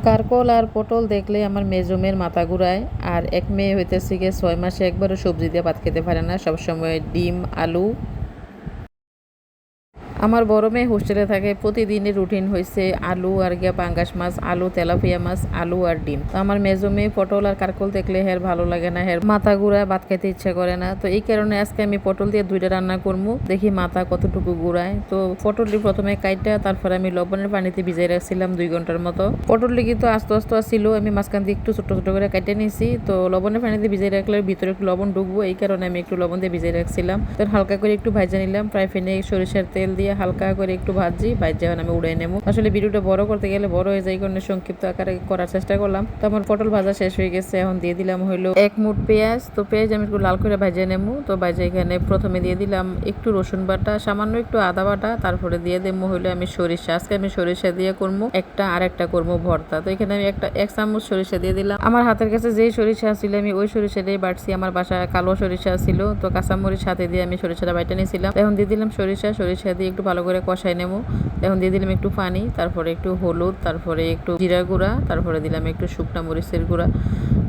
কারকল আর পটল দেখলে আমার মেজমের মাথা ঘুরায়। আর এক মেয়ে হইতেছে গিয়ে 6 মাসে একবারও সবজি দিয়ে ভাত খেতে পারে না, সবসময় ডিম আলু। আমার বড় মেয়ে হোস্টেলে থাকে, প্রতিদিনের রুটিন হয়েছে আলু আর গিয়া পাঙ্গাস মাছ, আলু তেলাপিয়া মাছ, আলু আর ডিম। তো আমার মেজো মেয়ে পটল আর কারকল দেখলে হের ভালো লাগে না, হের মাথা ঘুরায়, ভাত খেতে ইচ্ছা করে না। তো এই কারণে আজকে আমি পটল দিয়ে 2টা রান্না করবো, দেখি মাথা কতটুকু ঘুরায়। তো পটলটি প্রথমে কাইটা তারপরে আমি লবণের পানিতে ভিজাই রাখছিলাম 2 ঘন্টার মতো। পটলটি কিন্তু আস্তে আস্তে ছিল, আমি মাঝখান দিয়ে একটু ছোট ছোট করে কাটে নিয়েছি। তো লবণের পানিতে ভিজাই রাখলে ভিতরে একটু লবণ ঢুকবো, এই কারণে আমি একটু লবণ দিয়ে ভিজাই রাখছিলাম। তো হালকা করে একটু ভাজা নিলাম, ফ্রাই প্যানে সরিষার তেল দিয়ে হালকা করে একটু ভাজি যখন আমি উড়াই নেবো। আসলে ভিডিওটা বড় করতে গেলে বড় হয়ে যায়, কারণে সংক্ষিপ্ত আকারে করার চেষ্টা করলাম। তো আমার পটল ভাজা শেষ হয়ে গেছে, এখন দিয়ে দিলাম হইলো 1 মুঠ পেঁয়াজ। তো পেঁয়াজ আমি একটু লাল করে ভাজা নেবো। তো ভাজা এখানে প্রথমে দিয়ে দিলাম একটু রসুন বাটা, সামান্য একটু আদা বাটা, তারপরে দিয়ে দেবো হইলো আমি সরিষা। আজকে আমি সরিষা দিয়ে করবো একটা, আর একটা করবো ভর্তা। তো এখানে আমি 1 চামচ সরিষা দিয়ে দিলাম। আমার হাতের কাছে যেই সরিষা ছিল আমি ওই সরিষাটাই বাটছি, আমার বাসায় কালো সরিষা ছিল। তো কাঁচামরিচ সাথে দিয়ে আমি সরিষাটা বাইটা নিয়েছিলাম। এখন দিয়ে দিলাম সরিষা দিয়ে একটু ভালো করে কষাই নেবো। এখন দিয়ে দিলাম একটু পানি, তারপরে একটু হলুদ, তারপরে একটু জিরা গুঁড়া, তারপরে দিলাম একটু শুকনা মরিচের গুঁড়া।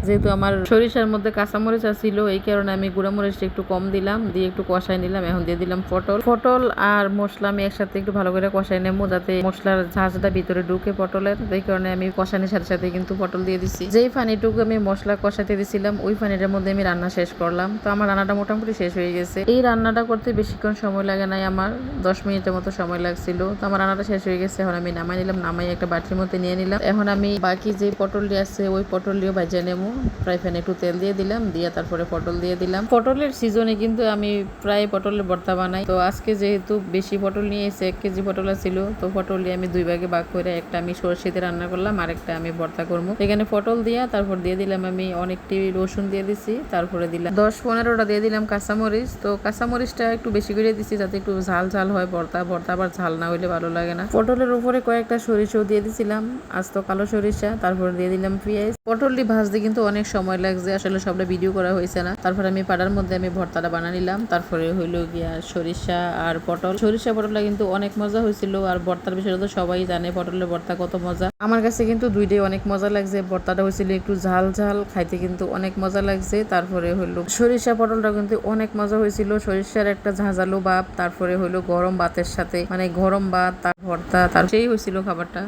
যেহেতু আমার সরিষার মধ্যে কাঁচামরিচ ছিল, এই কারণে আমি গুঁড়া মরিচটা একটু কম দিলাম, দিয়ে একটু কষাই নিলাম। এখন দিয়ে দিলাম পটল আর মশলা আমি একসাথে একটু ভালো করে কষাই নেবো, যাতে মশলার ঝাঁঝটা ভিতরে ঢুকে পটলের। এই কারণে আমি কষানোর সাথে সাথে কিন্তু পটল দিয়ে দিছি। যেই পানিটুকু আমি মশলা কষাতে দিছিলাম ওই পানিটার মধ্যে আমি রান্না শেষ করলাম। তো আমার রান্নাটা মোটামুটি শেষ হয়ে গেছে। এই রান্নাটা করতে বেশিক্ষণ সময় লাগে নাই, আমার 10 মিনিটের মতো সময় লাগছিল। তো আমার রান্নাটা শেষ হয়ে গেছে, এখন আমি নামাই নিলাম, নামাই একটা বাটির মধ্যে নিয়ে নিলাম। এখন আমি বাকি যে পটলটি আছে ওই পটলটিও ভাজা নেবো। ফ্রাই প্যানে একটু তেল দিয়ে দিলাম, দিয়ে তারপরে পটল দিয়ে দিলাম। পটলের সিজনে কিন্তু আমি প্রায় পটলের ভর্তা বানাই। তো আজকে যেহেতু বেশি পটল নিয়ে এসে 1 কেজি পটল ছিল, তো পটল দিয়ে আমি 2 ভাগে ভাগ করে একটা আমি সরষে দিয়ে রান্না করলাম, আর একটা আমি ভর্তা করবো। এখানে পটল দিয়া তারপর দিয়ে দিলাম আমি অনেকটি রসুন দিয়ে দিছি, তারপরে দিলাম 10-15টা দিয়ে দিলাম কাঁচামরিচ। তো কাঁচামরিচটা একটু বেশি করে দিছি যাতে একটু ঝাল ঝাল হয় ভর্তা আবার ঝাল না হইলে ভালো লাগে না। পটলের উপরে কয়েকটা সরিষাও দিয়ে দিছিলাম, আস্ত কালো সরিষা, তারপরে দিয়ে দিলাম পেঁয়াজ। পটলটি ভাজতে কিন্তু অনেক সময় লাগছে, আসলে সবটা ভিডিও করা হয়েছে না। তারপরে আমি পাড়ার মধ্যে আমি ভর্তাটা বানা নিলাম। তারপরে হইলো গিয়া সরিষা আর পটল, সরিষা পটলটা কিন্তু অনেক মজা হয়েছিল। আর ভর্তার বিষয়টা তো সবাই জানে পটলের ভর্তা কত মজা। আমার কাছে কিন্তু দুইটাই অনেক মজা লাগছে। ভর্তাটা হয়েছিল একটু ঝাল ঝাল, খাইতে কিন্তু অনেক মজা লাগছে। তারপরে হইলো সরিষা পটলটা কিন্তু অনেক মজা হয়েছিল, সরিষার একটা ঝাঁঝালো ভাব। তারপরে হইলো গরম ভাতের সাথে, মানে গরম ভাত তার ভর্তা, তার সেই হয়েছিল খাবারটা।